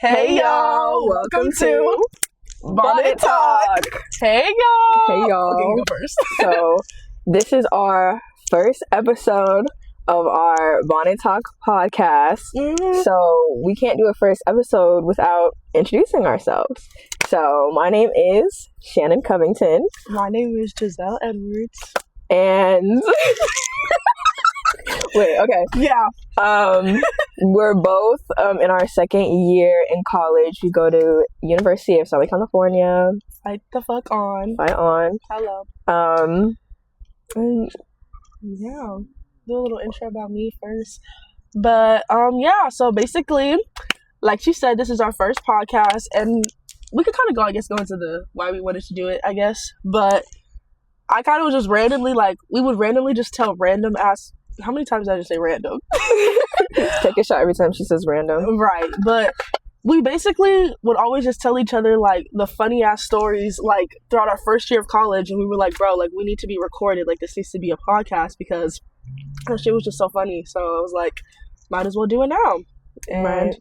Hey y'all, welcome to Bonnet Talk. Hey y'all. Hey y'all. Okay, you go first. So this is our first episode of our Bonnet Talk podcast. Mm-hmm. So we can't do a first episode without introducing ourselves. So my name is Shannon Covington. My name is Giselle Edwards. And wait, okay. Yeah. We're both in our second year in college. We go to University of Southern California. Fight the fuck on. Fight on. Hello. And Yeah. Do a little intro about me first. But yeah, so basically, like she said, this is our first podcast, and we could kind of go into the why we wanted to do it, I guess. But I kind of was just randomly, we would randomly just tell random ass. How many times did I just say random? take a shot every time she says random. Right. But we basically would always just tell each other, the funny ass stories, throughout our first year of college. And we were like, bro, we need to be recorded. This needs to be a podcast because that shit was just so funny. So I was like, might as well do it now. And Right.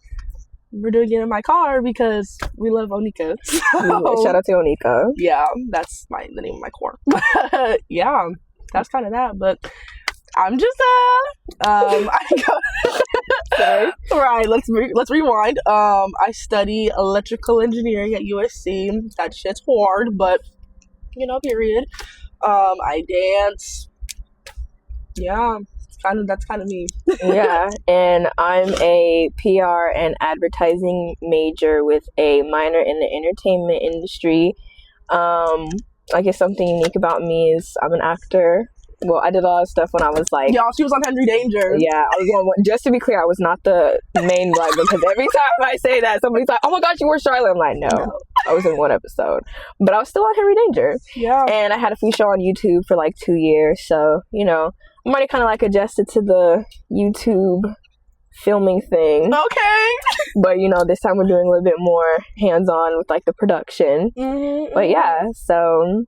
we're doing it in my car because we love Onika. So, Shout out to Onika. yeah, that's the name of my car. But yeah, that's kind of that. But I'm just Sorry. Right, let's rewind. I study electrical engineering at USC. That shit's hard, but period. I dance. Yeah, that's kind of me. Yeah, and I'm a PR and advertising major with a minor in the entertainment industry. I guess something unique about me is I'm an actor. Well, I did a lot of stuff when I was Y'all, she was on Henry Danger. Yeah, I was going. Just to be clear, I was not the main one because every time I say that, somebody's like, "Oh my gosh, you were Charlotte." I'm like, "No, I was in one episode," but I was still on Henry Danger. Yeah. And I had a free show on YouTube for 2 years, so I'm already kind of adjusted to the YouTube filming thing. Okay. But this time we're doing a little bit more hands-on with the production. Mm-hmm. But yeah, so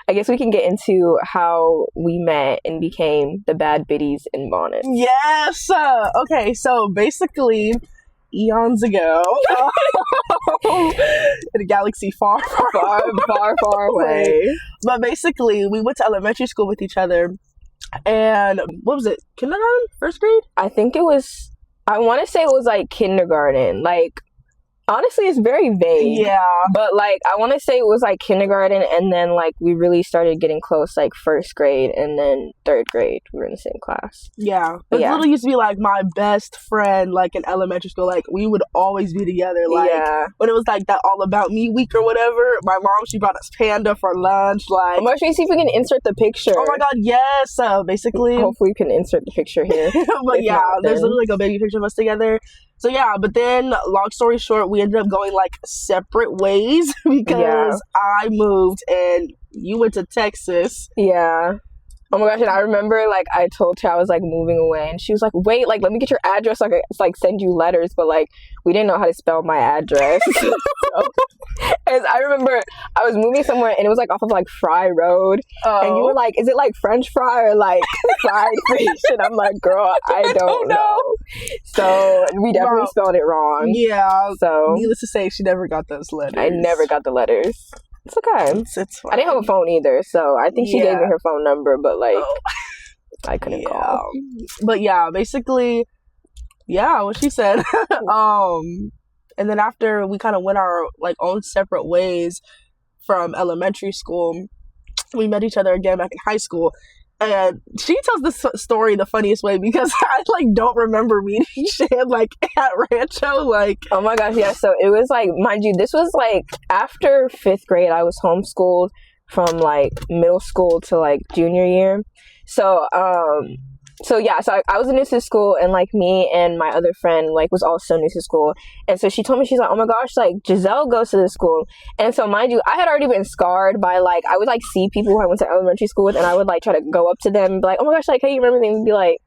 I guess we can get into how we met and became the bad biddies in Bonnet. Yes. Okay, so basically, eons ago, in a galaxy far, far away. But basically, we went to elementary school with each other. And what was it? Kindergarten? First grade? I think it was, I want to say it was kindergarten. Honestly, it's very vague. Yeah. But I want to say it was kindergarten, and then we really started getting close first grade, and then third grade we were in the same class. Yeah. It literally used to be my best friend in elementary school. We would always be together. Yeah. When it was that All About Me week or whatever, my mom, she brought us Panda for lunch. I'm going to see if we can insert the picture. Oh my god, yes. Basically. Hopefully we can insert the picture here. But yeah, there's literally a baby picture of us together. So yeah, but then, long story short, we ended up going separate ways because I moved and you went to Texas. Yeah. Oh my gosh, and I remember I told her I was moving away, and she was like, wait, let me get your address so I can send you letters, but we didn't know how to spell my address. As I remember I was moving somewhere and it was off of Fry Road, and you were like, is it French fry or fried fish? And I'm like, girl, I don't know. So we definitely spelled it wrong. Yeah. So needless to say, she never got those letters. I never got the letters. It's okay. It's fine. I didn't have a phone either, so I think she gave me her phone number, but I couldn't call. But yeah, basically, what she said. And then after we kind of went our own separate ways from elementary school, we met each other again back in high school. And she tells this story the funniest way because I don't remember meeting Shan at Rancho. Oh my gosh, yeah. So it was mind you, this was after 5th grade. I was homeschooled from middle school to junior year. So So I was new to school, and me and my other friend was also new to school, and so she told me, she's like, oh my gosh, Giselle goes to this school. And so mind you, I had already been scarred by I would see people who I went to elementary school with, and I would try to go up to them and be like, oh my gosh, hey, you remember me? And be like,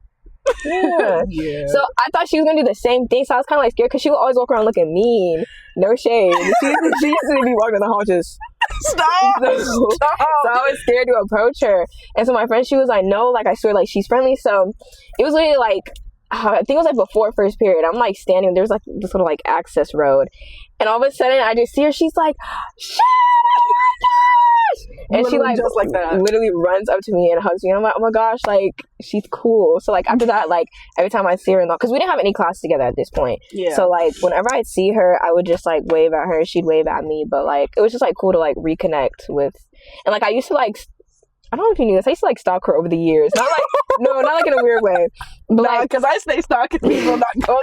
yeah. Yeah. So I thought she was gonna do the same thing, so I was kind of scared because she would always walk around looking mean. No shade. She used to be walking in the hall just Stop. So I was scared to approach her, and so my friend, she was like, no, I swear, she's friendly. So it was literally I think it was like before first period. I'm like standing. There's like this little like access road, and all of a sudden I just see her. She's like, "Shit! Oh my gosh!" And she like just like that, literally runs up to me and hugs me. And I'm like, "Oh my gosh!" Like she's cool. So like after that, like every time I see her, because we didn't have any class together at this point. Yeah. So like whenever I'd see her, I would just like wave at her. She'd wave at me. But like it was just like cool to like reconnect with. And like I used to like. I don't know if you knew this. I used to like stalk her over the years. Not like no, not like in a weird way. But like, because I stay stalking people, not go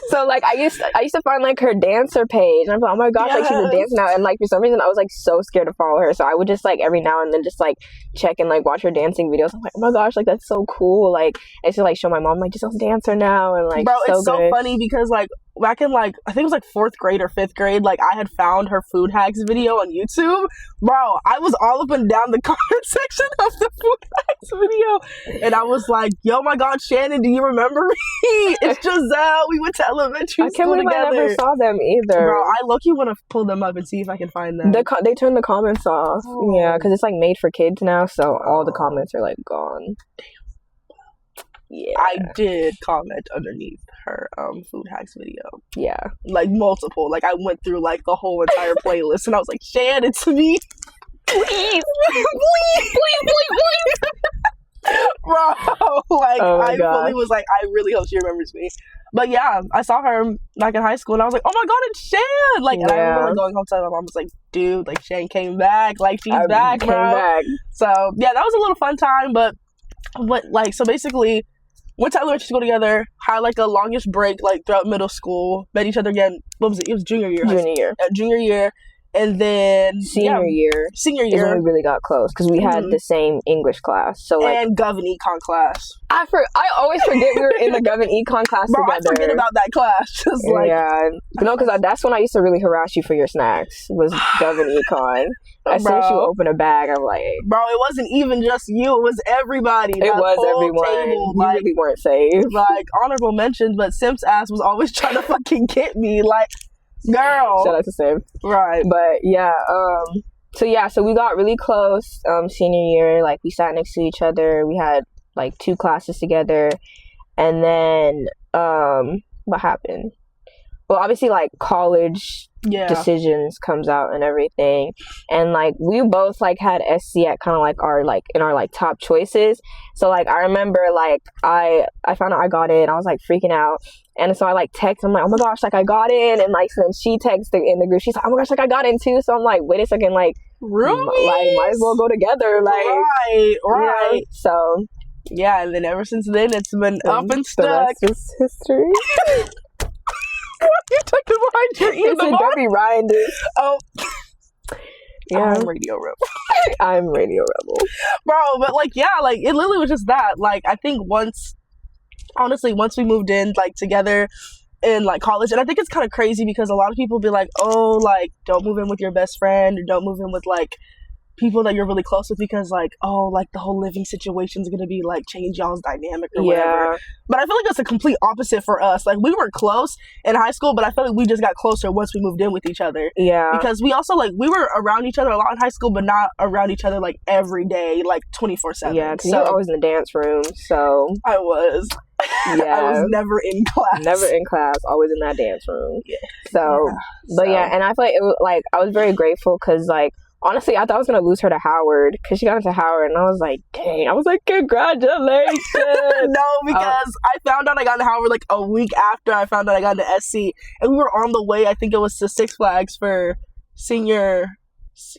So like I used to find like her dancer page, and I'm like, oh my gosh, like she's a dancer now. And like for some reason I was like so scared to follow her, so I would just like every now and then just like check and like watch her dancing videos. I'm like, oh my gosh, like that's so cool. Like I used to like show my mom like Giselle's a dancer now, and like bro, so it's so good. funny because like back in like I think it was like 4th grade or 5th grade, like I had found her food hacks video on YouTube. Bro, I was all up and down the comment section of the food hacks video, and I was like, yo, my God, Shannon, do you remember me? It's Giselle. We went to elementary school I can't believe together. I never saw them either. Bro, I low-key want to pull them up and see if I can find them. They turned the comments off. Oh. Yeah, because it's like made for kids now, so all the comments are like gone. Yeah, I did comment underneath her food hacks video. Yeah, like multiple. Like I went through like the whole entire playlist, and I was like, Shan, it's me. please, Bro, like Oh my I gosh. fully was like, I really hope she remembers me. But yeah, I saw her like in high school, and I was like, oh my God, it's Shan. Like, and I remember like, going home to my mom, was like, dude, like Shan came back, like she's back, came bro. back. So yeah, that was a little fun time. But like, so basically, went to elementary school together, had like a longish break like throughout middle school, met each other again. What was it? It was junior year. Junior year. And then senior year is when we really got close because we had the same English class. So like, and Gov and Econ class. I always forget we were in the Gov and Econ class Bro, together. I forget about that class. Just like, yeah, no, because that's when I used to really harass you for your snacks. Was Gov and Econ. As soon as you open a bag, I'm like, bro, it wasn't even just you; it was everybody. It was everyone. Table, you really weren't safe. Like honorable mentions, but Simps ass was always trying to fucking get me. Like, girl, Shout out to Sim. Right, but yeah. So we got really close. Senior year, like we sat next to each other. We had like 2 classes together, and then what happened? Well, obviously, like college decisions comes out and everything, and like we both like had SC at kind of like our like in our like top choices. So like I remember like I found out I got in. I was like freaking out, and so I like text. I'm like, oh my gosh, like I got in, and like so then she texted in the group. She's like, oh my gosh, like I got in too. So I'm like, wait a second, like really, like might as well go together, like right. You know? So yeah, and then ever since then it's been up and the stuck. rest is history. You took it behind your ear. It's Debbie Ryan, dude. Oh, yeah. I'm Radio Rebel. I'm Radio Rebel, bro. But like, yeah, like it literally was just that. Like, I think once we moved in like together in like college, and I think it's kind of crazy because a lot of people be like, oh, like don't move in with your best friend or don't move in with like people that you're really close with because like, oh, like the whole living situation is gonna be like change y'all's dynamic or whatever. But I feel like it's a complete opposite for us. Like we were close in high school, but I feel like we just got closer once we moved in with each other. Yeah, because we also like we were around each other a lot in high school, but not around each other like every day, like 24/7. Yeah, because you were always in the dance room. So I was. Yeah, I was never in class. Never in class. Always in that dance room. Yeah. So, but yeah, and I feel like it was like I was very grateful because like. Honestly, I thought I was going to lose her to Howard because she got into Howard and I was like, dang. I was like, congratulations. No, because I found out I got into Howard like a week after I found out I got into SC. And we were on the way, I think it was to Six Flags for senior...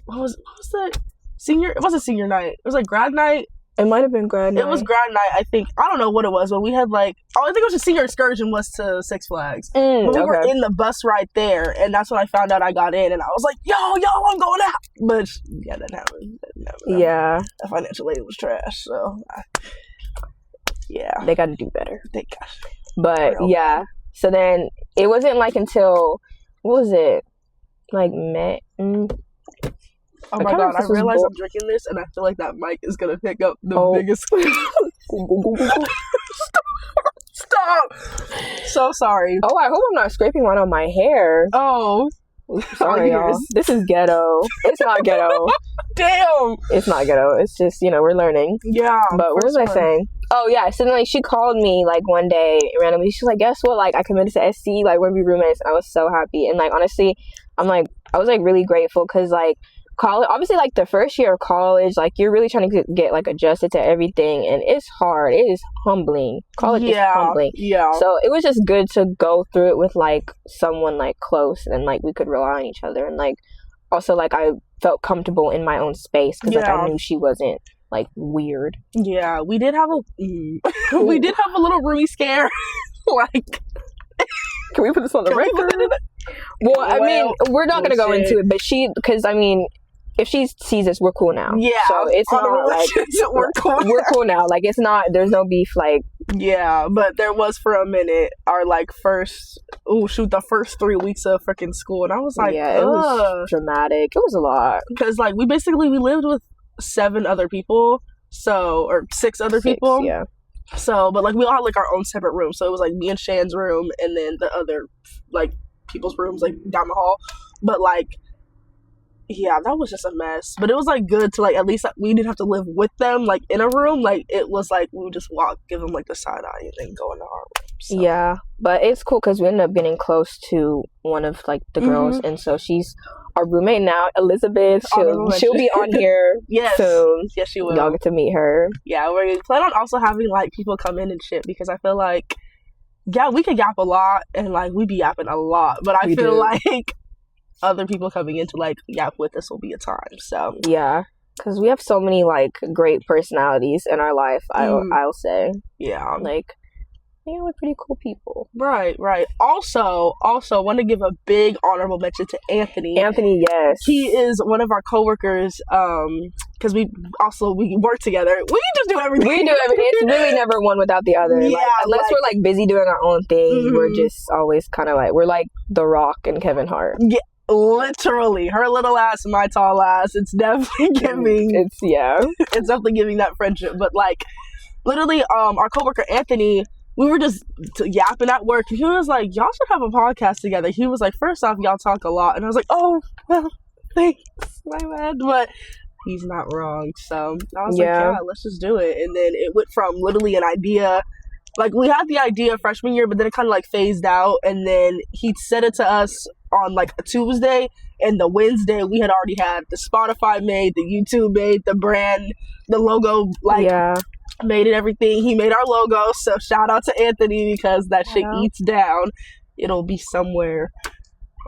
What was that? Senior... It wasn't senior night. It was like grad night. It might have been grad night. It was grad night, I think. I don't know what it was, but we had like... Oh, I think it was a senior excursion was to Six Flags. But we were in the bus right there, and that's when I found out I got in, and I was like, yo, I'm going out! But, yeah, that happened. Yeah. The financial aid was trash, so... yeah. They got to do better. They got to. But, yeah. So then, it wasn't like until... What was it? Like, May... Oh my god, I realize I'm drinking this and I feel like that mic is gonna pick up the biggest... Stop! So sorry. Oh, I hope I'm not scraping one on my hair. Oh. Sorry, y'all. This is ghetto. It's not ghetto. Damn. It's not ghetto. It's just, we're learning. Yeah. But what was I saying? Oh, yeah. So then, like, she called me, like, one day randomly. She's like, guess what? Like, I committed to SC. Like, we're going to be roommates. And I was so happy. And, like, honestly, I was, like, really grateful because, like, college, obviously, like, the first year of college, like, you're really trying to get, like, adjusted to everything. And it's hard. It is humbling. College is humbling. Yeah. So it was just good to go through it with, like, someone, like, close. And, like, we could rely on each other. And, like, also, like, I felt comfortable in my own space because, like, I knew she wasn't, like, weird. Yeah, we did have a little roomie scare. Like, can we put this on the record? Well, I mean, we're not gonna go into it, but because I mean, if she sees this, we're cool now. Yeah, so it's not like we're cool. We're cool now. Like, it's not. There's no beef. Like, yeah, but there was for a minute our like the first 3 weeks of freaking school, and I was like, yeah, it was dramatic. It was a lot because like we lived with 7 other people, or 6 other people. Yeah. So, but like we all had like our own separate rooms. So it was like me and Shan's room, and then the other like people's rooms like down the hall. But like, yeah, that was just a mess. But it was like good to like at least we didn't have to live with them like in a room. Like it was like we would just give them like the side eye and then go into our room. So. Yeah, but it's cool because we ended up getting close to one of like the girls, and so she's our roommate now, Elizabeth. She'll be on here soon. Yes, she will. Y'all get to meet her. Yeah, we plan on also having like people come in and shit because I feel like we could yap a lot and like we be yapping a lot, but I feel like other people coming in to like yap with us will be a time. So yeah, because we have so many like great personalities in our life. I'll say like. We're pretty cool people. Right. Also, want to give a big honorable mention to Anthony. Anthony, yes. He is one of our coworkers, because we work together. We just do everything. It's really never one without the other. Yeah, like, unless we're, like, busy doing our own thing, we're just always kind of like, we're like The Rock and Kevin Hart. Yeah, literally. Her little ass, my tall ass. It's definitely giving... It's definitely giving that friendship. But, like, literally, our coworker, Anthony... We were just yapping at work, and he was like, y'all should have a podcast together. He was like, first off, y'all talk a lot. And I was like, oh, well, thanks, my bad. But he's not wrong. So I was like, let's just do it. And then it went from literally an idea. Like, we had the idea freshman year, but then it kind of, like, phased out. And then he said it to us on, like, a Tuesday. And the Wednesday, we had already had the Spotify made, the YouTube made, the brand, the logo, like... made it everything. He made our logo, so shout out to Anthony because that shit eats down. It'll be somewhere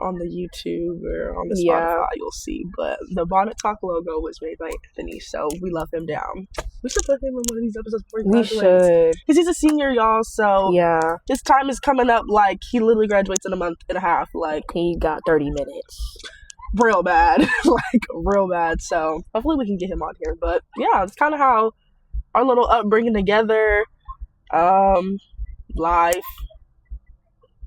on the YouTube or on the Spotify, you'll see. But the Bonnet Talk logo was made by Anthony, so we love him down. We should put him in one of these episodes before he graduates. We should. Because he's a senior, y'all, so his time is coming up. Like, he literally graduates in a month and a half. Like, he got 30 minutes. Real bad. Like, real bad. So hopefully we can get him on here. But yeah, it's kind of how our little upbringing together, life.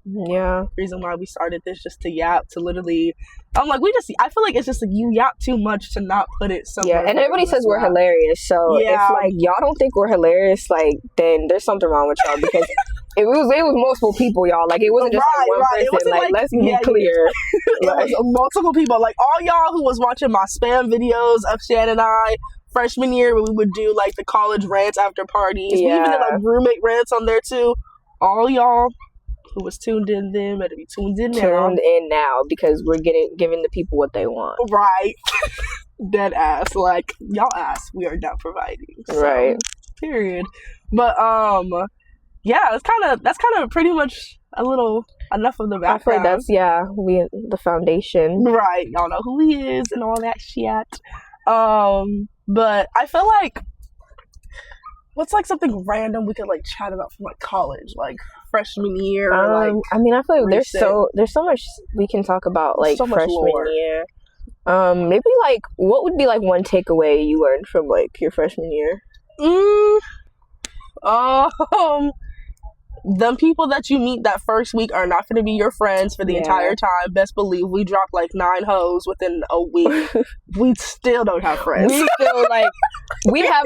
Yeah. Reason why we started this, just to yap, to literally, I feel like it's just like you yap too much to not put it somewhere. Yeah, and everybody says we're hilarious, so if like y'all don't think we're hilarious, like then there's something wrong with y'all because it was multiple people, y'all. Like it wasn't just like one person. Like let's be clear. It was multiple people. Like all y'all who was watching my spam videos of Shan and I. Freshman year when we would do like the college rants after parties. We even did like roommate rants on there too. All y'all who was tuned in then better be tuned in now because we're giving the people what they want. Right. Dead ass. Like y'all ask, we are not providing. So, right. Period. But that's kind of pretty much a little enough of the background. I feel like that's the foundation. Right. Y'all know who he is and all that shit. But I feel like what's like something random we could like chat about from like college, like freshman year. Or, like, I mean, I feel like there's so much we can talk about like so freshman year. Maybe like what would be like one takeaway you learned from like your freshman year? The people that you meet that first week are not going to be your friends for the entire time. Best believe we dropped like 9 hoes within a week. We still don't have friends. We still like we have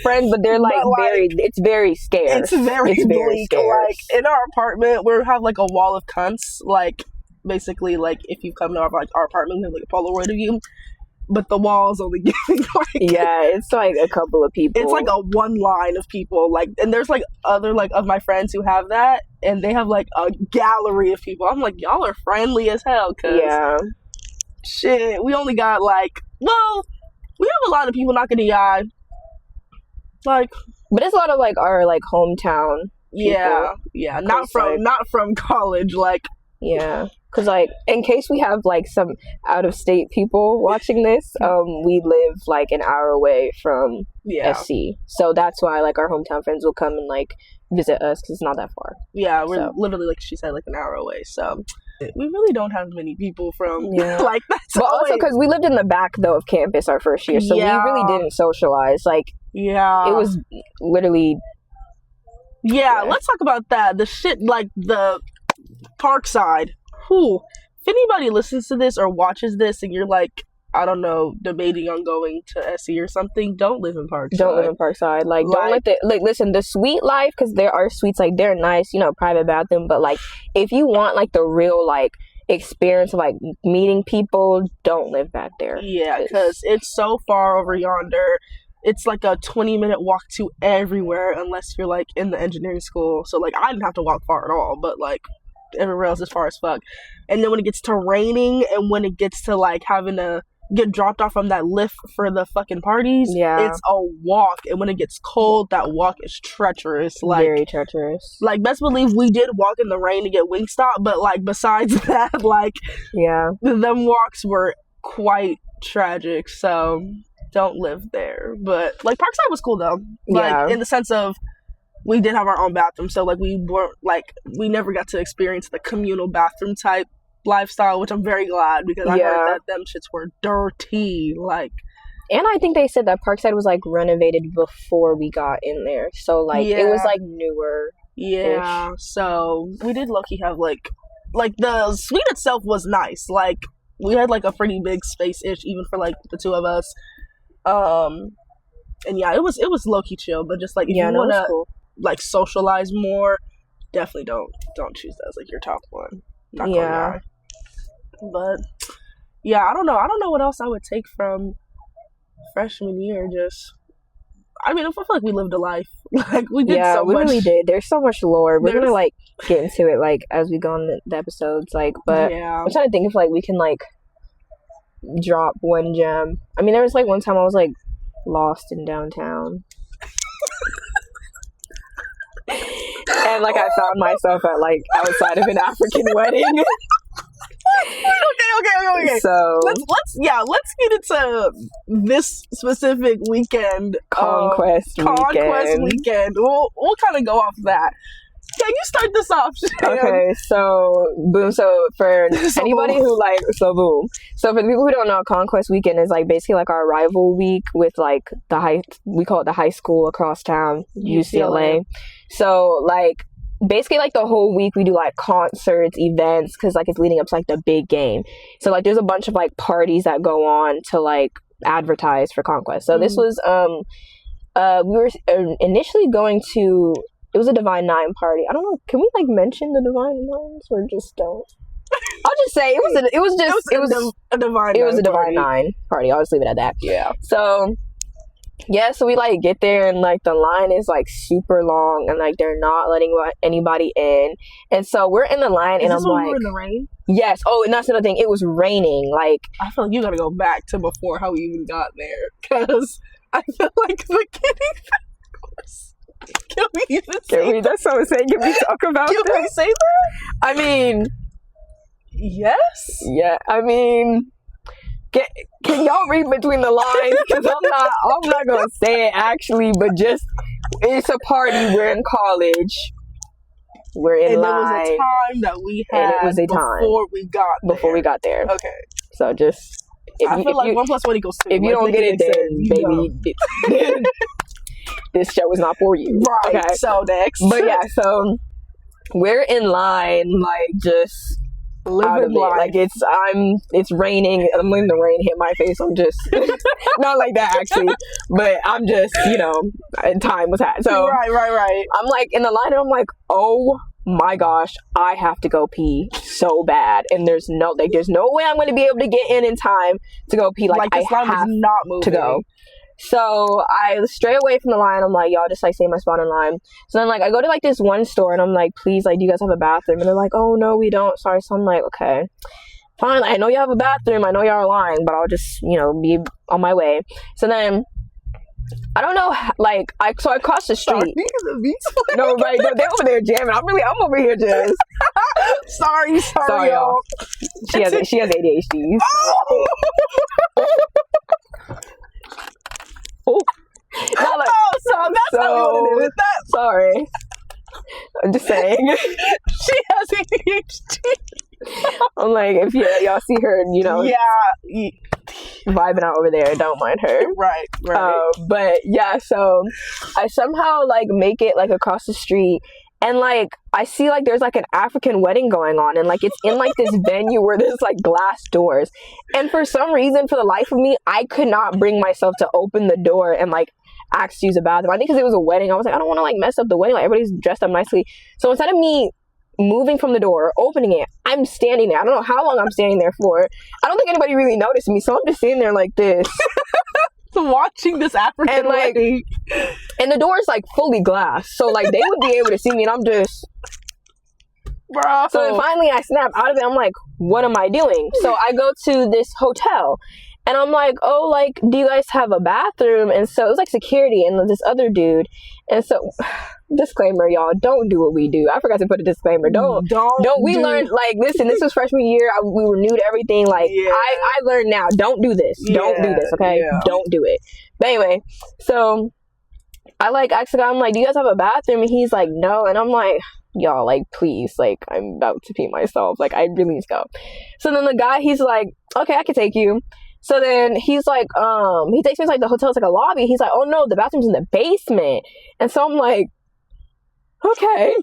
friends, but they're like it's very scarce. It's very bleak. scarce. Like in our apartment, we have like a wall of cunts. Like basically, like, if you come to our apartment, we have, like, a Polaroid of you. But the walls only giving, like... Yeah, it's, like, a couple of people. It's, like, a one line of people. Like, and there's, like, other, like, of my friends who have that. And they have, like, a gallery of people. I'm like, y'all are friendly as hell. Cause yeah. shit, we only got, like... Well, we have a lot of people not gonna eye. Like... But it's a lot of, like, our, like, hometown people. Yeah. Not from college, like... Yeah. Because, like, in case we have, like, some out-of-state people watching this, we live, like, an hour away from SC. So that's why, like, our hometown friends will come and, like, visit us because it's not that far. Yeah, we're literally, like she said, like, an hour away. So we really don't have many people from, like, that's But also because we lived in the back, though, of campus our first year. So we really didn't socialize. Like, it was literally... Yeah, let's talk about that. The shit, like, the Parkside. Whew. If anybody listens to this or watches this and you're like, I don't know, debating on going to SE or something, don't live in Parkside. Don't live in Parkside. Like, don't let the... Like, listen, the suite life, because there are suites, like, they're nice, you know, private bathroom, but, like, if you want, like, the real, like, experience of, like, meeting people, don't live back there. Yeah, because it's so far over yonder. It's like a 20-minute walk to everywhere unless you're, like, in the engineering school. So, like, I didn't have to walk far at all, but, like, everywhere else is far as fuck. And then when it gets to raining and when it gets to, like, having to get dropped off on that lift for the fucking parties, it's a walk. And when it gets cold, that walk is treacherous. Like, very treacherous. Like, best believe we did walk in the rain to get Wingstop, but, like, besides that, like, them walks were quite tragic. So don't live there. But, like, Parkside was cool, though. Like, in the sense of we did have our own bathroom, so, like, we weren't, like, we never got to experience the communal bathroom type lifestyle, which I'm very glad, because I heard that them shits were dirty, like. And I think they said that Parkside was, like, renovated before we got in there, so, like, it was, like, newer. Yeah, so we did low-key have, like, the suite itself was nice. Like, we had, like, a pretty big space-ish, even for, like, the two of us. And yeah, it was low-key chill, but just, like, if you want to, like, socialize more, definitely don't choose that as, like, your top one. Not gonna lie. But yeah, I don't know what else I would take from freshman year. Just, I mean, I feel like we lived a life. Like, we did so much. Yeah, we really did. There's so much lore. We're gonna, like, get into it, like, as we go on the episodes, like, but I'm trying to think if, like, we can, like, drop one gem. I mean, there was, like, one time I was, like, lost in downtown. And, like, I found myself at, like, outside of an African wedding. Okay. So let's get into this specific weekend. Conquest weekend. We'll kind of go off that. Can you start this off, Shannon? Okay, so boom. So for anybody who like, so for the people who don't know, Conquest Weekend is like basically like our rival week with like we call it the high school across town, UCLA. So like basically like the whole week we do like concerts, events, because like it's leading up to like the big game. So like there's a bunch of like parties that go on to like advertise for Conquest. So this was we were initially going to. It was a Divine Nine party. I don't know. Can we like mention the Divine Nines or just don't? I'll just say it was a Divine Nine party. I'll just leave it at that. Yeah. So we like get there and like the line is like super long and like they're not letting anybody in. And so we're in the line and I'm like, we were in the rain? Yes. Oh, and that's another thing. It was raining. Like I feel like you gotta go back to before how we even got there because I feel like the kidding was. Can we even say that's what I'm saying? Can we talk about that? Can we say that? I mean, yes. Yeah. I mean, can y'all read between the lines? Because I'm not gonna say it actually, but just it's a party. We're in college. We're in line. And it was a time that we had. And it was a time before we got there. Okay. So just. I feel like 1 + 1 = 2. If you don't get it, then baby. This show is not for you. Right. Okay. So next. But yeah, so we're in line, like just living life. Like it's raining. I'm letting the rain hit my face. I'm just not like that actually, but I'm just and time was had. So right. I'm like in the line and I'm like, oh my gosh, I have to go pee so bad, and there's no way I'm going to be able to get in time to go pee. Like, the I slime have is not moving to go. So I stray away from the line. I'm like, y'all just like save my spot in line. So then like I go to like this one store and I'm like, please, like, do you guys have a bathroom? And they're like, oh no, we don't. Sorry. So I'm like, okay, fine. I know you have a bathroom. I know y'all are lying, but I'll just, you know, be on my way. So then I don't know, like I crossed the street. No, right? No, they're over there jamming. I'm over here just. Sorry, y'all. She has ADHD. Oh. Not like, so that's not what it is. Sorry. I'm just saying. She has ADHD. I'm like, if y'all see her, you know, vibing out over there, don't mind her. Right. But yeah, so I somehow like make it like across the street, and like I see like there's like an African wedding going on, and like it's in like this venue where there's like glass doors, and for some reason, for the life of me, I could not bring myself to open the door and like ask to use the bathroom. I think because it was a wedding, I was like, I don't want to like mess up the wedding. Like everybody's dressed up nicely, so instead of me moving from the door, opening it, I'm standing there. I don't know how long I'm standing there for. I don't think anybody really noticed me, so I'm just sitting there like this. Watching this African wedding. And the door is like fully glass, so like they would be able to see me, and I'm just bro. So then finally I snap out of it. I'm like, what am I doing? So I go to this hotel and I'm like, oh, like, do you guys have a bathroom? And so it was like security and this other dude. And so disclaimer, y'all, don't do what we do. I forgot to put a disclaimer. Don't we learned, like, listen, this was freshman year. We were new to everything. Like, I learned now, don't do this. Don't do this, okay? Don't do it. But anyway, so I like asked the guy, I'm like, do you guys have a bathroom? And he's like, no. And I'm like, y'all, like, please, like, I'm about to pee myself. Like, I really need to go. So then the guy, he's like, okay, I can take you. So then he's like, he takes me to like the hotel's like a lobby. He's like, oh no, the bathroom's in the basement. And so I'm like, okay.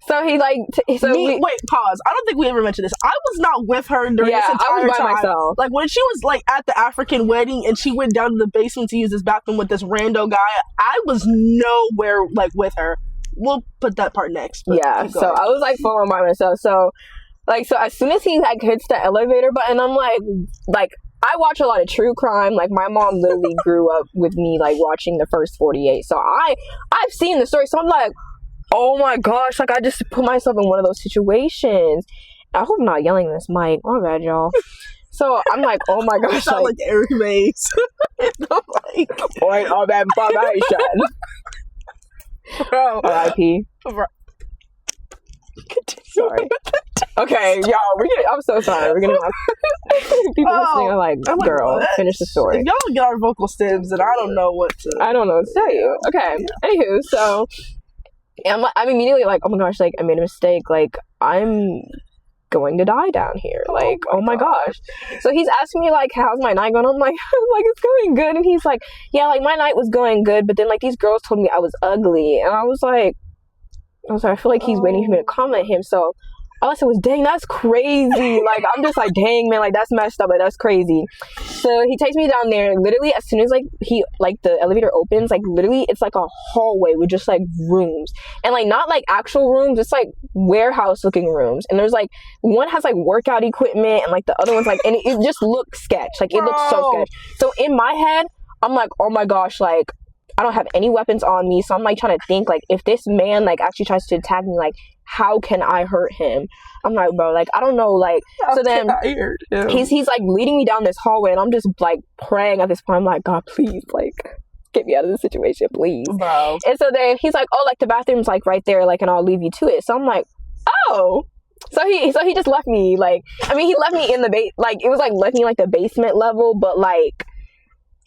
So he like, wait, pause. I don't think we ever mentioned this. I was not with her during this entire I was by time. myself. Like when she was like at the African wedding and she went down to the basement to use this bathroom with this rando guy, I was nowhere like with her. We'll put that part next. Yeah. So I was like full on by myself. So as soon as he like hits the elevator button, I'm like. I watch a lot of true crime. Like, my mom literally grew up with me, like, watching the first 48. So I've seen the story. So I'm like, oh my gosh, like, I just put myself in one of those situations. I hope I'm not yelling in this mic. My bad, y'all. So I'm like, oh my gosh. Sound like Eric Mays. Point on that information. Bro. R.I.P. Sorry. Okay, y'all, I'm so sorry. We're gonna have people listening are like, girl, finish the story. If y'all get our vocal stems, and I don't know what to tell you. Okay. Anywho, so I'm immediately like, oh my gosh, like I made a mistake. Like I'm going to die down here. Like, oh my gosh. So he's asking me like, how's my night going? I'm like, it's going good. And he's like, yeah, like my night was going good, but then like these girls told me I was ugly, and I was like, I feel like he's waiting for me to compliment him. So all I said was, dang, that's crazy. Like, I'm just like, dang, man, like, that's messed up. Like, that's crazy. So he takes me down there. Literally, as soon as, like, the elevator opens, like, literally, it's, like, a hallway with just, like, rooms. And, like, not, like, actual rooms. It's, like, warehouse-looking rooms. And there's, like, one has, like, workout equipment. And, like, the other one's, like, and it just looks sketch. Like, it looks so sketch. So, in my head, I'm, like, oh, my gosh, like, I don't have any weapons on me. So, I'm, like, trying to think, like, if this man, like, actually tries to attack me, like, how can I hurt him? I'm like, bro, like, I don't know, like, so then he's like leading me down this hallway, and I'm just like praying at this point. I'm like, God, please, like, get me out of this situation, please. Bro. And so then he's like, oh, like the bathroom's like right there, like, and I'll leave you to it. So I'm like, oh. So he just left me, like, I mean, he left me in the like, it was like left me like the basement level, but like,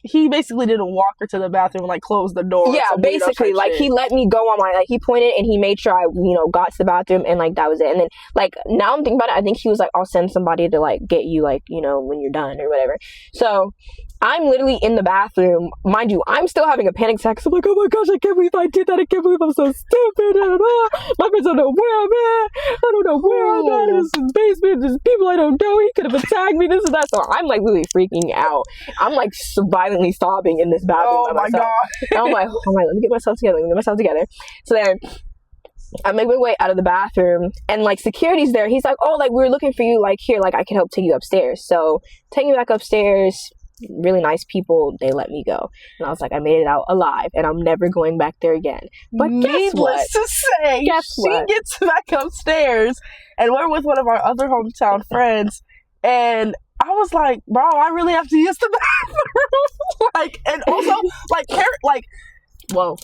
he basically didn't walk her to the bathroom and like close the door. Yeah, basically, like he let me go on my, like he pointed and he made sure I, got to the bathroom, and like that was it. And then like now I'm thinking about it, I think he was like, I'll send somebody to like get you, like, when you're done or whatever. So I'm literally in the bathroom, mind you, I'm still having a panic attack. So I'm like, oh my gosh, I can't believe I did that. I can't believe I'm so stupid. My friends don't know where I'm at. I don't know where I'm at. In this basement, there's people I don't know. He could have attacked me, this and that. So I'm like really freaking out. I'm like violently sobbing in this bathroom by myself. God. And I'm like, let me get myself together. So then I make my way out of the bathroom, and like security's there. He's like, "Oh, like we were looking for you. Like here, like I can help take you upstairs." So take me back upstairs. Really nice people. They let me go, and I was like, I made it out alive, and I'm never going back there again. But guess what? Needless to say, she gets back upstairs, and we're with one of our other hometown friends, and I was like, bro, I really have to use the bathroom. Like, and also,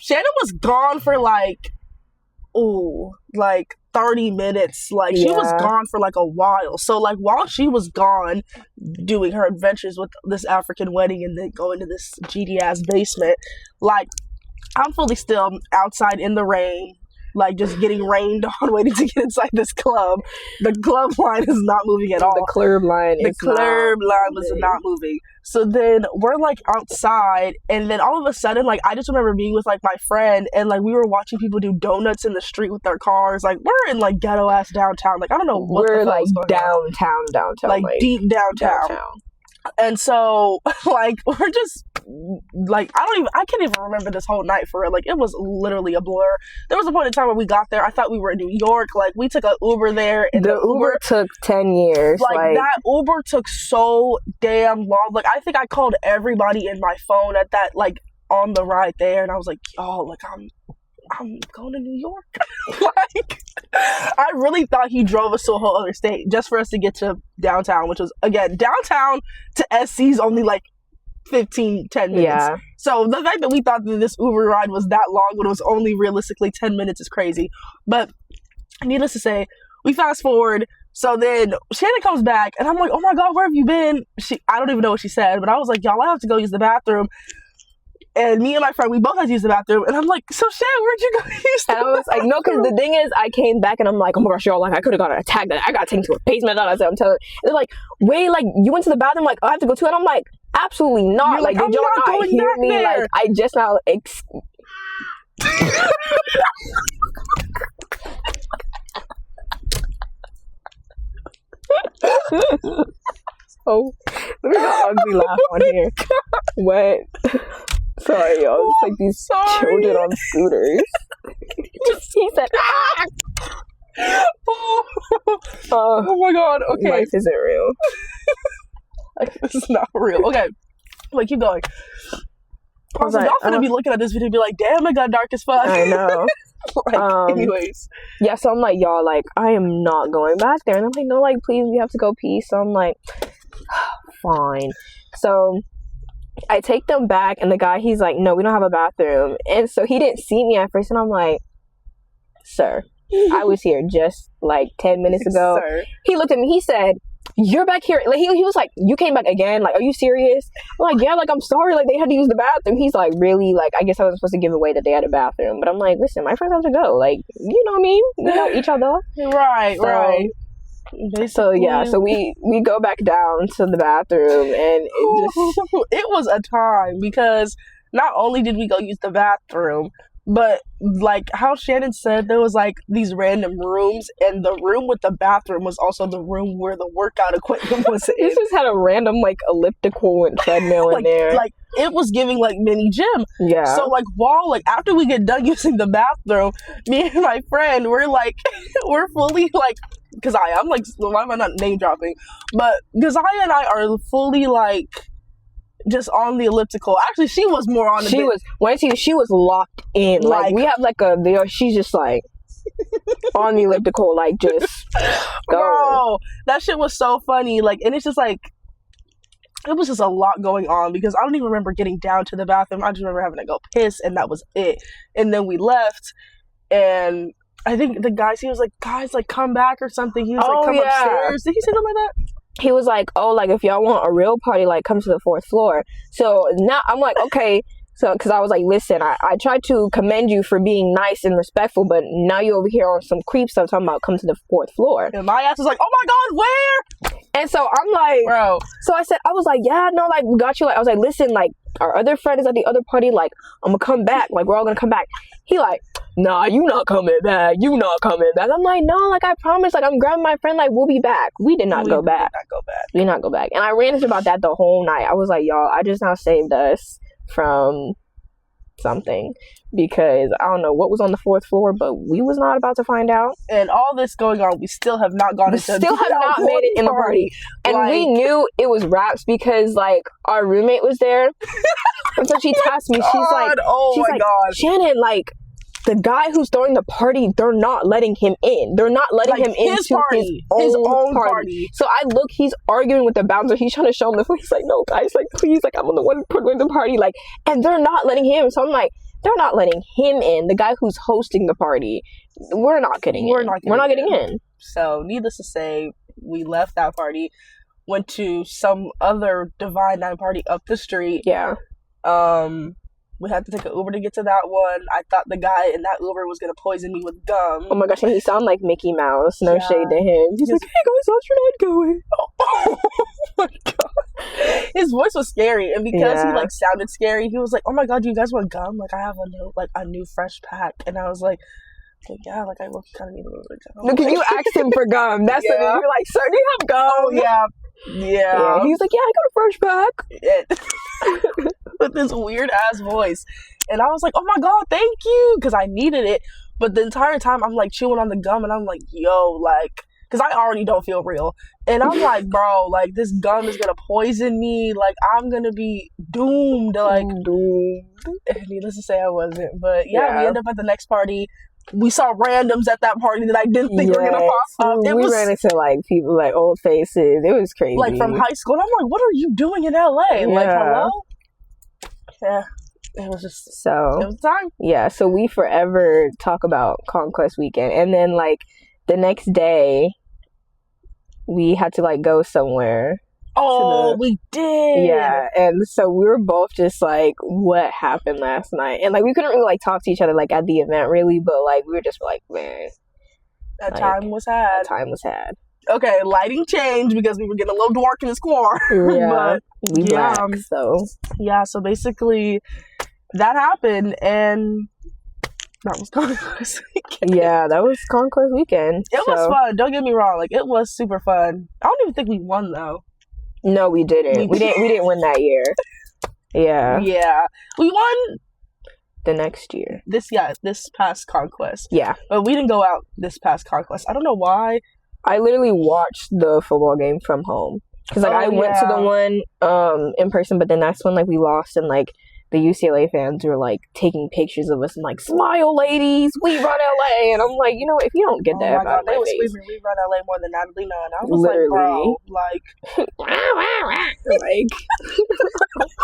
Shannon was gone for like 30 minutes. Like, she was gone for like a while. So, like, while she was gone doing her adventures with this African wedding and then going to this GD-ass basement, like, I'm fully still outside in the rain, like, just getting rained on, waiting to get inside this club. The club line is not moving at all. The club line was not moving. So then we're, like, outside, and then all of a sudden, like, I just remember being with, like, my friend, and, like, we were watching people do donuts in the street with their cars. Like, we're in, like, ghetto-ass downtown. Like, I don't know what we're, the like, downtown. Like, deep downtown. And so, like, we're just, like, I can't even remember this whole night for real. Like, it was literally a blur. There was a point in time when we got there, I thought we were in New York. Like, we took an Uber there. And the Uber took 10 years. Like, that Uber took so damn long. Like, I think I called everybody in my phone at that, like, on the ride there. And I was like, yo, like, I'm going to New York. Like, I really thought he drove us to a whole other state just for us to get to downtown, which was, again, downtown to SC is only like 10 minutes. Yeah. So the fact that we thought that this Uber ride was that long when it was only realistically 10 minutes is crazy. But needless to say, we fast forward. So then Shannon comes back and I'm like, oh my God, where have you been? I don't even know what she said, but I was like, y'all, I have to go use the bathroom. And me and my friend, we both had to use the bathroom. And I'm like, so Shan, where'd you go use the bathroom? And I was like, no, because the thing is, I came back and I'm like, oh my gosh, y'all, like, I could have got attacked. I got taken to a basement. I said, I'm telling you. They're like, wait, like, you went to the bathroom? Like, I have to go too. And I'm like, absolutely not. You're like, did y'all not hear me? There. Like, I just now... Oh, let me get an ugly laugh on here. What? Sorry, y'all. It's like these children on scooters. He said, ah! Oh my God. Okay. Life isn't real. Like, this is not real. Okay. Like, keep going. Also, y'all gonna be looking at this video and be like, damn, it got dark as fuck. I know. Like, anyways. Yeah, so I'm like, y'all, like, I am not going back there. And I'm like, no, like, please, we have to go pee. So I'm like, fine. So I take them back, and the guy, he's like, no, we don't have a bathroom. And so he didn't see me at first, and I'm like, sir, I was here just like 10 minutes ago. Sir. He looked at me, he said, you're back here. Like, he was like, you came back again? Like, are you serious? I'm like, yeah, like, I'm sorry, like, they had to use the bathroom. He's like, really? Like, I guess I was supposed to give away that they had a bathroom. But I'm like, listen, my friends have to go. Like, you know what I mean? We know each other. Right, so, right. So yeah, so we go back down to the bathroom, and it was a time, because not only did we go use the bathroom, but like how Shannon said, there was like these random rooms, and the room with the bathroom was also the room where the workout equipment was in. This just had a random like elliptical and treadmill in there. Like, it was giving like mini gym. Yeah. So like, after we get done using the bathroom, me and my friend, we're like, we're fully like, because I'm like, why am I not name dropping? But Gazaya and I are fully like just on the elliptical. Actually, she was more on the. She was locked in. Like, we have like she's just like on the elliptical, like just bro. That shit was so funny. Like, and it's just like, it was just a lot going on, because I don't even remember getting down to the bathroom. I just remember having to go piss, and that was it. And then we left, and I think the guy, he was like, guys, like, come back or something. He was like, come upstairs. Did he say something like that? He was like, oh, like, if y'all want a real party, like, come to the 4th floor. So now I'm like, okay. So, because I was like, listen, I tried to commend you for being nice and respectful, but now you're over here on some creep stuff talking about come to the 4th floor. And my ass was like, oh my God, where? And so I'm like, bro. So I was like, yeah, no, like, we got you. Like, I was like, listen, like, our other friend is at the other party. Like, I'm gonna come back. Like, we're all gonna come back. He like, nah, you not coming back. You not coming back. I'm like, no, like, I promise. Like, I'm grabbing my friend. Like, we'll be back. We did not go back. We did not go back. And I ranted about that the whole night. I was like, y'all, I just now saved us from something, because I don't know what was on the 4th floor, but we was not about to find out. And all this going on, we still have not gone into still have not made it in the party. And like, we knew it was raps because like our roommate was there. And so she tasked me. She's like, God, Shannon, like, the guy who's throwing the party, they're not letting him in. They're not letting him into his own party. So I look, he's arguing with the bouncer. He's trying to show him the food. He's like, no, guys, like, please, like, I'm the one putting the party, like, and they're not letting him. So I'm like, they're not letting him in. The guy who's hosting the party, we're not getting in. We're not getting in. So needless to say, we left that party, went to some other Divine Nine party up the street. Yeah. We had to take an Uber to get to that one. I thought the guy in that Uber was going to poison me with gum. Oh my gosh, and he sounded like Mickey Mouse. No shade to him. He's like, hey guys, how's your night going? Oh my God. His voice was scary. And because he like sounded scary, he was like, oh my God, you guys want gum? Like, I have a new fresh pack. And I was like, yeah, like I kind of need a little bit of gum. Look, you asked him for gum. That's what you're like, sir, do you have gum? Oh, yeah. He's like, yeah, I got a fresh pack. With this weird ass voice. And I was like, oh my God, thank you. Because I needed it. But the entire time I'm like chewing on the gum and I'm like, yo, like, because I already don't feel real. And I'm like, bro, like, this gum is going to poison me. Like, I'm going to be doomed. Like, doomed. Needless to say, I wasn't. But we ended up at the next party. We saw randoms at that party that I didn't think were gonna pop up. We ran into like people like old faces. It was crazy. Like from high school. And I'm like, what are you doing in LA? Yeah. Like, hello? Yeah. It was just it was time. Yeah, so we forever talk about Conquest Weekend. And then like the next day we had to like go somewhere. Oh, we did. Yeah, and so we were both just like, what happened last night? And like we couldn't really like talk to each other like at the event really, but like we were just like, man, that time was had. Okay, lighting changed because we were getting a little dark in this car. Yeah, but we black, so so basically that happened, and that was Conquest Weekend. Yeah, that was Conquest Weekend. It was fun. Don't get me wrong. Like, it was super fun. I don't even think we won though. No, we didn't. We didn't win that year. Yeah. Yeah. We won the next year. This past Conquest. Yeah. But we didn't go out this past Conquest. I don't know why. I literally watched the football game from home. Because like I went to the one in person, but then that's when like we lost, and like the UCLA fans were like taking pictures of us and like, smile ladies, we run LA. And I'm like, you know, if you don't get that out of they were face. screaming, we run LA more than Natalie Nunn. I was like, bro, like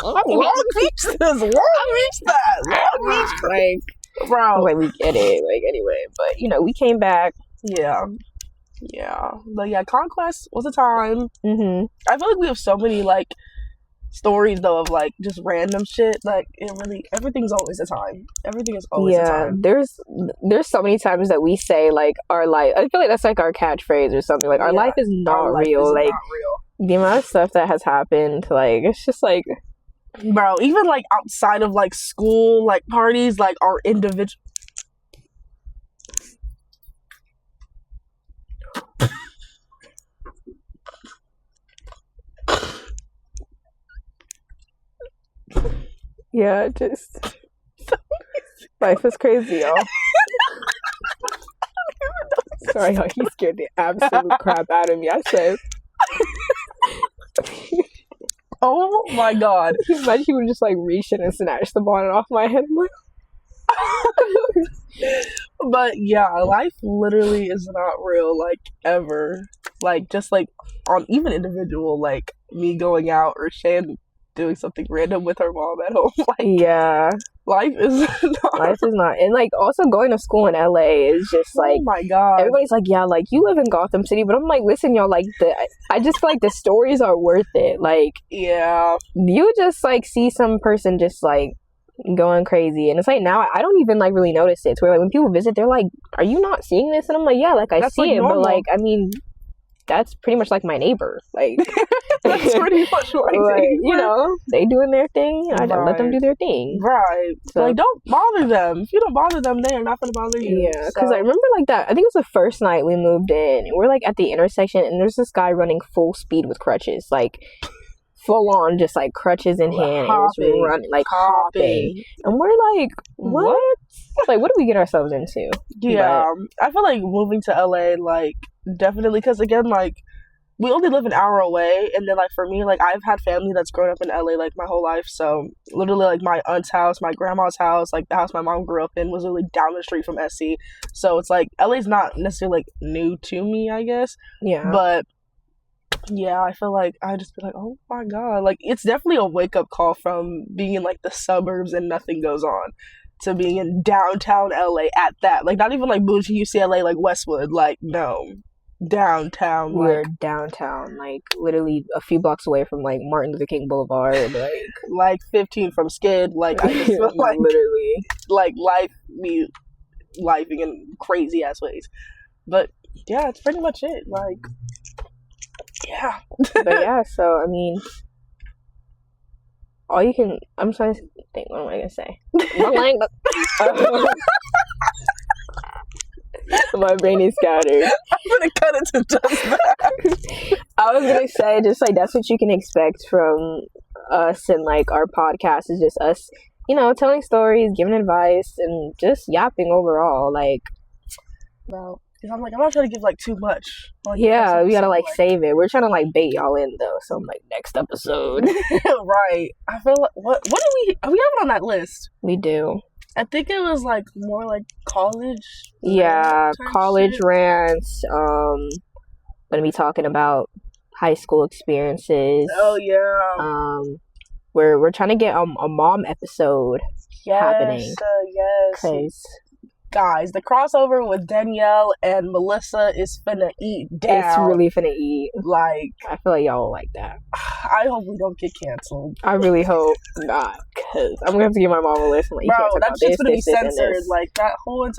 Long Beach this, Long Beach that, Long Beach, like, bro, like we get it, like anyway. But you know, we came back. Yeah, but yeah, Conquest was a time. I feel like we have so many like stories though of like just random shit. Like, it really, everything's always a time. Everything is always a time. There's so many times that we say like our life, I feel like that's like our catchphrase or something, like our life is not real. Like, not real. The amount of stuff that has happened, like, it's just like, bro, even like outside of like school, like parties, like our individual yeah, just life is crazy, y'all. Sorry, y'all, he scared the absolute crap out of me. I said, oh my God. Imagine he would just like reach in and snatch the bonnet off my head. But yeah, life literally is not real, like, ever. Like, just like on even individual, like me going out or Shan doing something random with her mom at home. Like, yeah, life is not. And like also going to school in LA is just like, oh my God, everybody's like, yeah, like you live in Gotham City, but I'm like, listen, y'all, like I just feel like the stories are worth it. Like, yeah, you just like see some person just like going crazy, and it's like now I don't even like really notice it. It's where like when people visit, they're like, are you not seeing this? And I'm like, yeah, like I see it, normal. But like, I mean, that's pretty much like my neighbor. Like, that's pretty much what like, you know, they doing their thing. I don't let them do their thing. Right. So, like, don't bother them. If you don't bother them, they are not going to bother you. Yeah. Because I remember like that. I think it was the first night we moved in. And we're like at the intersection, and there's this guy running full speed with crutches, like full on just like crutches in hand and just running, like hopping. And we're like, what? Like, what do we get ourselves into? Yeah, I feel like moving to LA, like, definitely, because again, like, we only live an hour away, and then, like, for me, like, I've had family that's grown up in LA, like, my whole life, so literally, like, my aunt's house, my grandma's house, like, the house my mom grew up in was literally down the street from SC, so it's, like, LA's not necessarily, like, new to me, I guess, but, yeah, I feel like I just be like, oh my god, like, it's definitely a wake-up call from being in, like, the suburbs and nothing goes on, to being in downtown LA at that, like, not even, like, bougie UCLA, like, Westwood, like, no. Downtown, we're downtown, like literally a few blocks away from like Martin Luther King Boulevard, like 15 from Skid, like I just feel like literally like lifing in crazy ass ways. But yeah, it's pretty much it. Like, yeah. But yeah, so I mean, I'm trying to think, what am I gonna say? My brain is scattered. I'm gonna cut it to just that. I was gonna say, just like, that's what you can expect from us, and like our podcast is just us, you know, telling stories, giving advice, and just yapping overall. Like, well, because I'm like, I'm not trying to give like too much. Like, yeah, we gotta like save it. We're trying to like bait y'all in though. So I'm like, next episode. Right. I feel like what do we have it on that list? We do. I think it was like more like college. Yeah, college rants. Gonna be talking about high school experiences. Oh yeah. We're trying to get a mom episode happening. Yes. Cause guys, the crossover with Danielle and Melissa is finna eat down. It's really finna eat. Like, I feel like y'all will like that. I hope we don't get canceled. I really hope not, cause I'm gonna have to give my mom a list. Like, bro, that's just gonna be censored. Like that whole.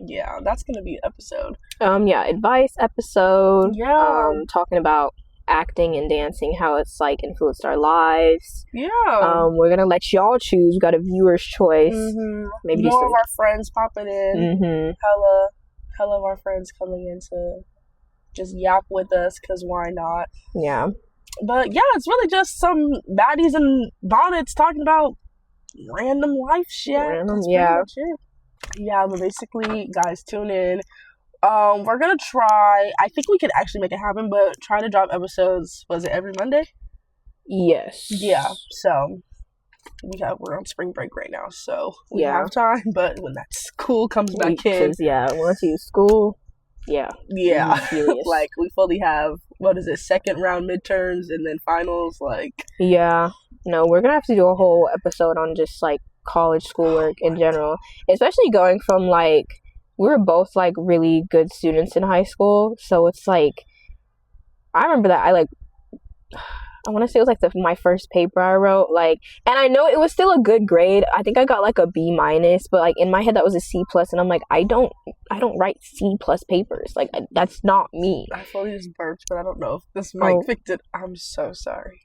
Yeah, that's gonna be an episode. Yeah, advice episode. Yeah. Talking about acting and dancing, how it's like influenced our lives. Yeah. We're gonna let y'all choose. We got a viewer's choice. Mm-hmm. Maybe more of our friends popping in. Mm-hmm. Hella of our friends coming in to just yap with us, because why not? Yeah. But yeah, it's really just some baddies and bonnets talking about random life shit. Yeah. Yeah, but basically, guys, tune in. We're gonna try. I think we could actually make it happen, but try to drop episodes. Was it every Monday? Yes. Yeah. So we're on spring break right now, so we have time. But when that school comes back in, once you school, yeah, like we fully have second round midterms and then finals. Like, yeah, no, we're gonna have to do a whole episode on just like college schoolwork in general, especially going from like. We were both, like, really good students in high school, so it's, like, I remember that I want to say it was, like, my first paper I wrote, like, and I know it was still a good grade. I think I got, like, a B-, but, like, in my head that was a C+, and I'm like, I don't write C+ papers. Like, that's not me. I fully just burped, but I don't know if this mic picked it. I'm so sorry.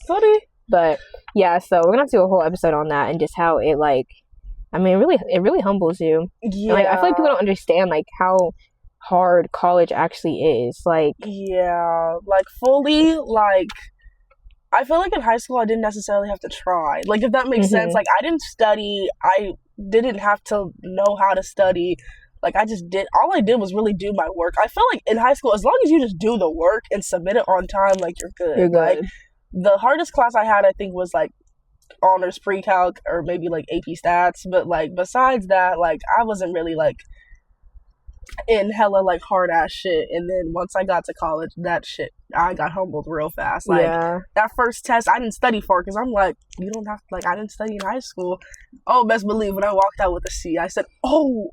Sorry. But, yeah, so we're gonna have to do a whole episode on that, and just how it, like, I mean, it really humbles you. Yeah. Like, I feel like people don't understand, like, how hard college actually is. Like, yeah, like, fully, like, I feel like in high school I didn't necessarily have to try. Like, if that makes sense. Like, I didn't study. I didn't have to know how to study. Like, all I did was really do my work. I feel like in high school, as long as you just do the work and submit it on time, like, you're good. You're good. Like, the hardest class I had, I think, was, like, honors pre-calc or maybe like AP stats, but like besides that, like I wasn't really like in hella like hard ass shit. And then once I got to college, that shit I got humbled real fast. Like that first test I didn't study for, because I'm like, you don't have to, like, I didn't study in high school. Oh, best believe when I walked out with a C, I said, oh,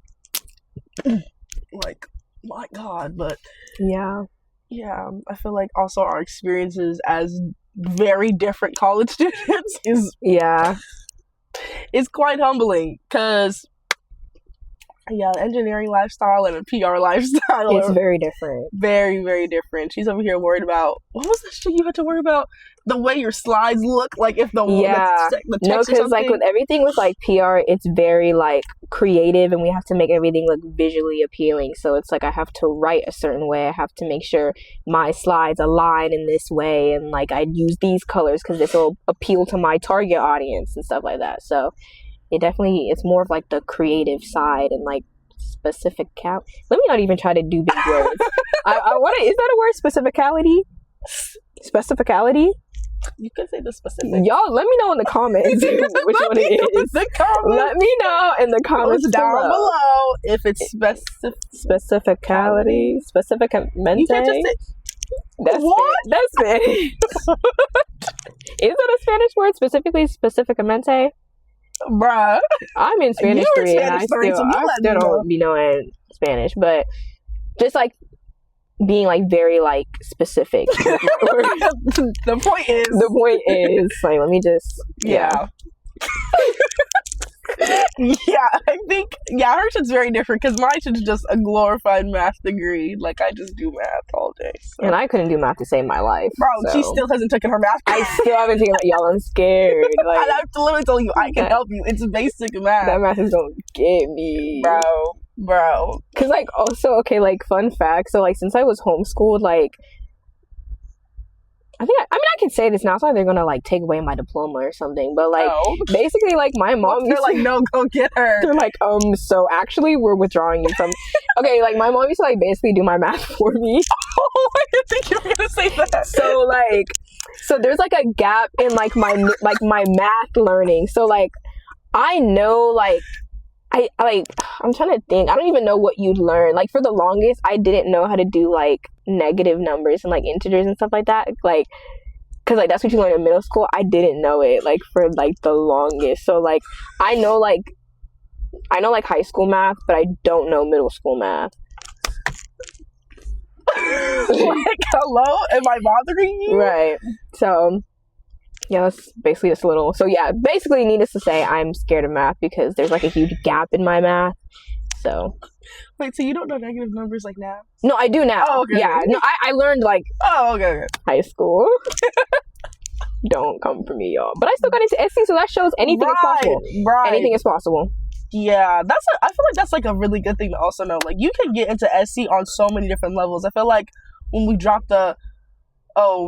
like, my god. But yeah, I feel like also our experiences as very different college students is quite humbling, because Yeah, engineering lifestyle and a PR lifestyle. It's very different. Very, very different. She's over here worried about, what was the shit you had to worry about? The way your slides look, like if the the text because like with everything with like PR, it's very like creative, and we have to make everything look visually appealing. So it's like I have to write a certain way. I have to make sure my slides align in this way, and like I use these colors because this will appeal to my target audience and stuff like that. So it's more of like the creative side and like specific let me not even try to do big words. I want to, is that a word? Specificality? You could say the specific. Y'all, let me know in the comments which one it is. Let me know in the comments down below if it's specificality. Specificamente. You can't just say what? That's Spanish. Is that a Spanish word? Specifically specificamente? Bruh. I'm in Spanish 3 and I still don't be knowing Spanish, but just like being like very like specific. The point is like, let me just yeah. Yeah, I think her shit's very different because mine shit's just a glorified math degree. Like I just do math all day, so. And I couldn't do math to save my life, bro. So. She still hasn't taken her math. I still haven't taken it. Y'all, I'm scared. Like, and I'm literally telling you, I can help you. It's basic math. That math is gonna get me, bro. Because like also okay, like fun fact. So like since I was homeschooled, like. I can say this now. It's like they're gonna like take away my diploma or something. But like basically, like my mom. They're like, no, go get her. They're like, so actually, we're withdrawing you from. Okay, like my mom used to like basically do my math for me. Oh, I didn't think you were gonna say that. So there's like a gap in like my math learning. So like I know like. I'm trying to think. I don't even know what you'd learn. Like for the longest, I didn't know how to do like negative numbers and like integers and stuff like that. Like, cause like that's what you learn in middle school. I didn't know it like for like the longest. So like I know like high school math, but I don't know middle school math. Like, hello, am I bothering you? Right. So. Yeah, that's basically just a little... So, yeah, basically, needless to say, I'm scared of math because there's, like, a huge gap in my math. So... Wait, so you don't know negative numbers, like, now? No, I do now. Oh, okay. Yeah, no, I learned, like... Oh, okay. High school. Don't come for me, y'all. But I still got into SC, so that shows anything is possible. Right. Anything is possible. Yeah, I feel like that's, like, a really good thing to also know. Like, you can get into SC on so many different levels. I feel like when we dropped where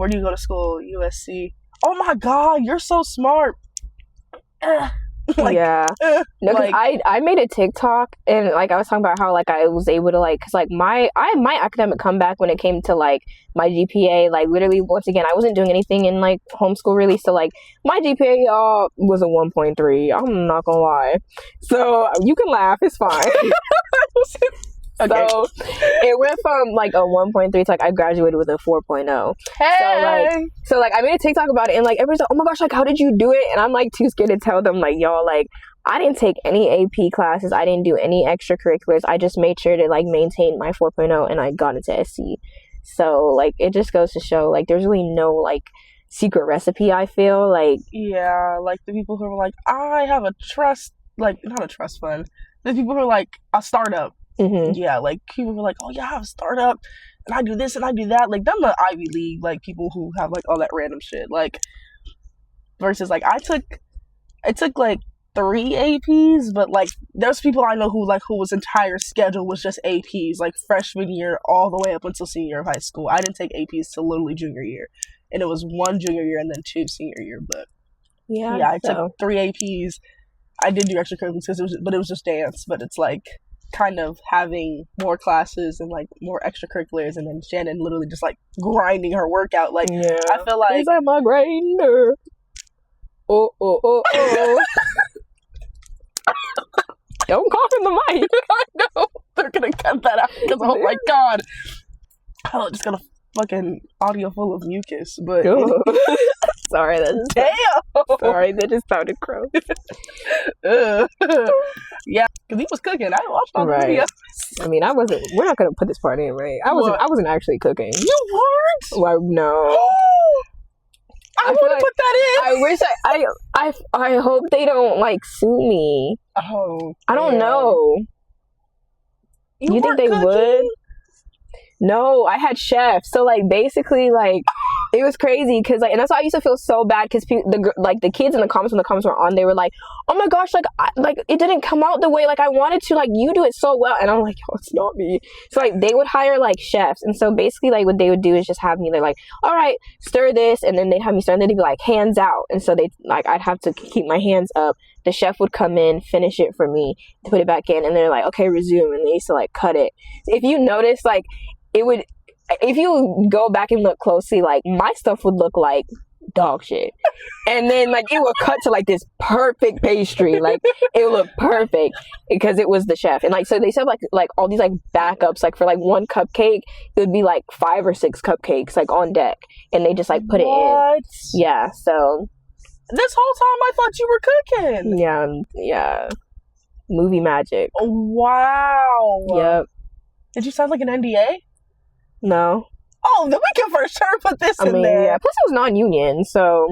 do you go to school? USC. Oh my god, you're so smart. Like, yeah. No, because like, I made a TikTok and like I was talking about how like I was able to like, because like my academic comeback when it came to like my GPA, like literally once again I wasn't doing anything in like homeschool really, so like my GPA y'all was a 1.3. I'm not gonna lie, so you can laugh, it's fine. Okay. So it went from like a 1.3 to like I graduated with a 4.0. Hey! So like I made a TikTok about it and like everyone's like, oh my gosh, like how did you do it? And I'm like too scared to tell them like, y'all, like I didn't take any AP classes. I didn't do any extracurriculars. I just made sure to like maintain my 4.0 and I got into SC. So like it just goes to show like there's really no like secret recipe, I feel like. Yeah, like the people who are like, I have a trust, like not a trust fund. The people who are like a startup. Mm-hmm. Yeah, like people were like, oh yeah, I have a startup and I do this and I do that. Like them the Ivy League, like people who have like all that random shit. Like versus like I took like 3 APs, but like there's people I know who whose entire schedule was just APs, like freshman year all the way up until senior year of high school. I didn't take APs till literally junior year, and it was 1 junior year and then 2 senior year. But yeah, I took 3 APs. I did do extracurriculars but it was just dance. But it's like kind of having more classes and like more extracurriculars, and then Shannon literally just like grinding her workout. Like yeah. I feel like is that my grinder? Oh. Don't cough in the mic. I know they're gonna cut that out because oh my god, oh, just got a fucking audio full of mucus. But sorry, sorry, that just sounded gross. Yeah, because he was cooking. I watched all the videos. I mean, we're not gonna put this part in, right? I wasn't actually cooking. You weren't? Well, no. I want to put that in. I wish I hope they don't like sue me. Oh, I don't know. You think weren't they cooking? would? No, I had chefs. So like basically like it was crazy because like, and that's why I used to feel so bad because the kids in the comments when the comments were on, they were like, oh my gosh, like it didn't come out the way like I wanted to, like you do it so well, and I'm like, yo, it's not me. So like they would hire like chefs, and so basically like what they would do is just have me, they're like, all right, stir this, and then they'd have me stir, and they'd be like hands out, and so they like I'd have to keep my hands up. The chef would come in, finish it for me, put it back in, and they're like, okay, resume, and they used to like cut it. If you notice, like it would, if you go back and look closely, like my stuff would look like dog shit, and then like it would cut to like this perfect pastry, like it would look perfect because it was the chef. And like so they said like all these like backups, like for like one cupcake it would be like 5 or 6 cupcakes like on deck, and they just like put it in. Yeah, so this whole time I thought you were cooking. Yeah, movie magic. Wow. Yep. Did you sound like an NDA? No. Oh, then we can for sure put this in there. Yeah. Plus, it was non-union, so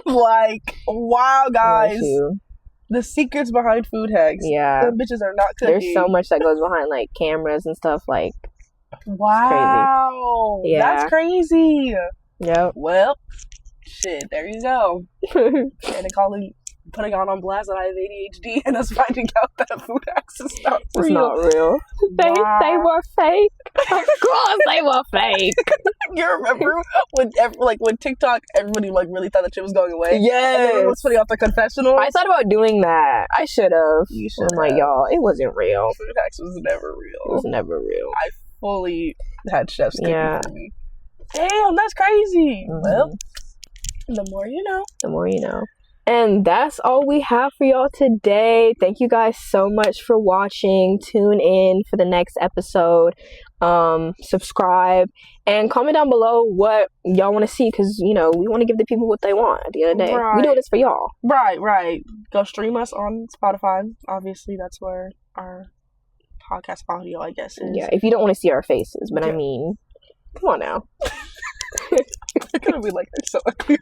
like, wow, guys, the secrets behind food hacks. Yeah, them bitches are not cooking. There's so much that goes behind like cameras and stuff. Like, wow, crazy. Yeah, that's crazy. Yep. Well, shit, there you go. And they putting on blast that I have ADHD, and us finding out that food hacks is not real. It's not real. They were fake. Of course they were fake. You remember when TikTok, everybody like really thought that shit was going away? Yes. And everyone was putting out their confessional. I thought about doing that. I should have. You should. I'm like, y'all, it wasn't real. Food hacks was never real. It was never real. I fully had chefs cooking for me. Damn, that's crazy. Mm-hmm. Well, the more you know. The more you know. And that's all we have for y'all today. Thank you guys so much for watching. Tune in for the next episode. Subscribe and comment down below what y'all want to see, because you know we want to give the people what they want at the end of the day. Right. We do this for y'all. Right. Go stream us on Spotify. Obviously, that's where our podcast audio, I guess, is. Yeah, if you don't want to see our faces, but yeah. I mean, come on now. They're gonna be like, they're so ugly.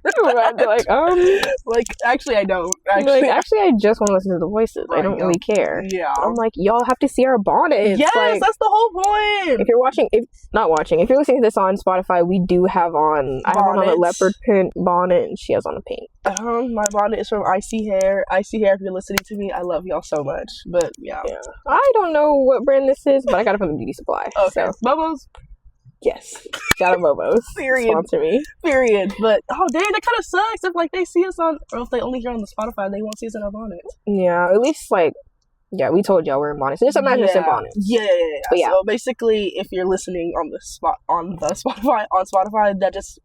Like, actually, I don't. Actually, I just want to listen to the voices. I don't really care. Yeah. I'm like, y'all have to see our bonnets. Yes, like, that's the whole point. If you're listening to this on Spotify, we do have on. I have on a leopard print bonnet, and she has on a pink. My bonnet is from Icy Hair. Icy Hair, if you're listening to me, I love y'all so much. But yeah. I don't know what brand this is, but I got it from the beauty supply. Okay. So. Momo's. Yes. Shout out Momo's. Period. Sponsor me. Period. But oh dang, that kind of sucks if like they see us on, or if they only hear on the Spotify, they won't see us in our bonnets. Yeah, at least like, yeah, we told y'all we're in bonnets. So just imagine us in bonnets. Yeah. But yeah. So basically, if you're listening on Spotify, that just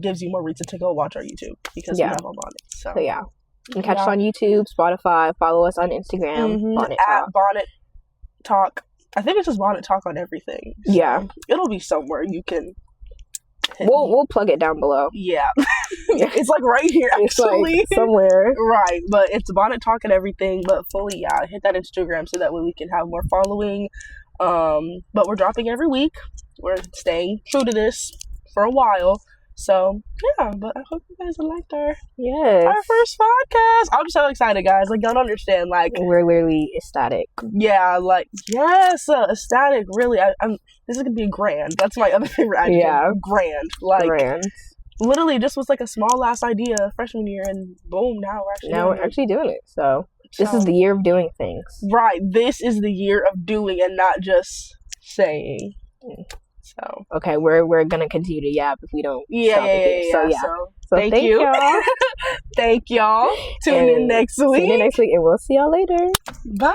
gives you more reason to go watch our YouTube because we have our bonnets. So yeah, you can catch us on YouTube, Spotify. Follow us on Instagram. Bonnet Talk. At Bonnet Talk. I think it's just Bonnet Talk on everything. So yeah. It'll be somewhere you can. We'll plug it down below. Yeah. It's like right here, actually. It's like somewhere. Right. But it's Bonnet Talk and everything. But fully, hit that Instagram so that way we can have more following. But we're dropping every week. We're staying true to this for a while. So, yeah, but I hope you guys liked our first podcast. I'm so excited, guys. Like, y'all don't understand. Like, we're literally ecstatic. Yeah, like, yes, ecstatic, really. This is going to be grand. That's my other favorite adjective. Yeah. Grand. Like, grand. Literally, just was like a small last idea freshman year, and boom, now we're actually doing it. So, this is the year of doing things. Right. This is the year of doing and not just saying. So okay, we're gonna continue to yap if we don't. So thank you. Thank y'all. Tune in next week, and we'll see y'all later. Bye.